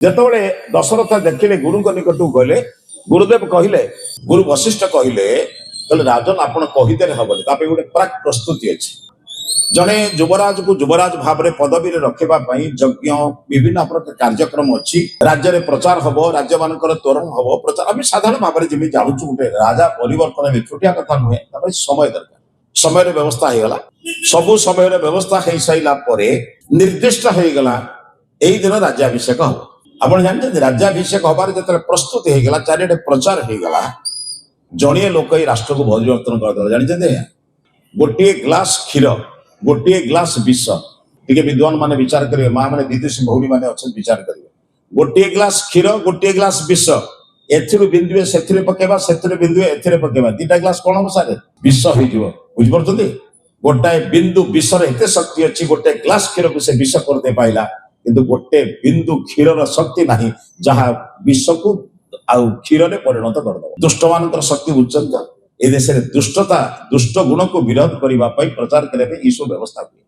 ଯେତେବେଳେ ଦଶରଥ ଦେଖିଲେ ଗୁରୁଙ୍କ ନିକଟକୁ ଗଲେ, ଗୁରୁଦେବ କହିଲେ, ଗୁରୁ ବଶିଷ୍ଠ କହିଲେ ରାଜନ ଆପଣ କହିଦେଲେ ହବନି, ତା ପାଇଁ ଗୋଟେ ପ୍ରାକ୍ ପ୍ରସ୍ତୁତି ଅଛି। ଜଣେ ଯୁବରାଜକୁ ଯୁବରାଜ ଭାବରେ ପଦବୀରେ ରଖିବା ପାଇଁ ଯଜ୍ଞ ବିଭିନ୍ନ ପ୍ରକାର କାର୍ଯ୍ୟକ୍ରମ ଅଛି। ରାଜ୍ୟରେ ପ୍ରଚାର ହବ, ରାଜ୍ୟ ମାନଙ୍କର ତୋରଣ ହବ, ପ୍ରଚାର। ଆମେ ସାଧାରଣ ଭାବରେ ଯେମିତି ଜାଣୁଛୁ ଗୋଟେ ରାଜା ପରିବର୍ତ୍ତନ ଛୋଟିଆ କଥା ନୁହେଁ, ତା ପାଇଁ ସମୟ ଦରକାର। ସମୟର ବ୍ୟବସ୍ଥା ହେଇଗଲା, ସବୁ ସମୟର ବ୍ୟବସ୍ଥା ହେଇସାରିଲା ପରେ ନିର୍ଦ୍ଦିଷ୍ଟ ହେଇଗଲା ଏଇ ଦିନ ରାଜ୍ୟାଭିଷେକ ହବ। ଆପଣ ଜାଣିଛନ୍ତି ରାଜ୍ୟାଭିଷେକ ହବାର ଯେତେବେଳେ ପ୍ରସ୍ତୁତି ହେଇଗଲା, ଚାରିଆଡେ ପ୍ରଚାର ହେଇଗଲା, ଜଣିଏ ଲୋକ ଏଇ ରାଷ୍ଟ୍ରକୁ ପରିବର୍ତ୍ତନ କରିଦେଲା। ଜାଣିଛନ୍ତି ଆଜ୍ଞା, ଗୋଟିଏ ଗ୍ଲାସ କ୍ଷୀର, ଗୋଟିଏ ଗ୍ଲାସ ବିଷ। ଟିକେ ବିଦ୍ୱାନ ମାନେ ବିଚାର କରିବେ, ମା ମାନେ ବିଦେଶୀ ଭଉଣୀ ମାନେ ଅଛନ୍ତି, ବିଚାର କରିବେ। ଗୋଟିଏ ଗ୍ଲାସ କ୍ଷୀର, ଗୋଟିଏ ଗ୍ଲାସ ବିଷ, ଏଥିରୁ ବିନ୍ଦୁଏ ସେଥିରେ ପକେଇବା, ସେଥିରେ ବିନ୍ଦୁଏ ଏଥିରେ ପକେଇବା, ଦିଟା ଗ୍ଲାସ କଣ ହବ ସାର୍? ବିଷ ହେଇଯିବ। ବୁଝିପାରୁଛନ୍ତି? ଗୋଟାଏ ବିନ୍ଦୁ ବିଷର ଏତେ ଶକ୍ତି ଅଛି, ଗୋଟେ ଗ୍ଲାସ କ୍ଷୀରକୁ ସେ ବିଷ କରିଦେଇ ପାଇଲା, କିନ୍ତୁ ଗୋଟେ ବିନ୍ଦୁ କ୍ଷୀରର ଶକ୍ତି ନାହିଁ ଯାହା ବିଷକୁ ଆଉ କ୍ଷୀରରେ ପରିଣତ କରିଦେବ। ଦୁଷ୍ଟ ମାନଙ୍କର ଶକ୍ତି ବୁଝୁଛନ୍ତି? ଏ ଦେଶରେ ଦୁଷ୍ଟତା, ଦୁଷ୍ଟ ଗୁଣକୁ ବିରୋଧ କରିବା ପାଇଁ, ପ୍ରଚାର କରିବା ପାଇଁ ଏଇସବୁ ବ୍ୟବସ୍ଥା ହୁଏ।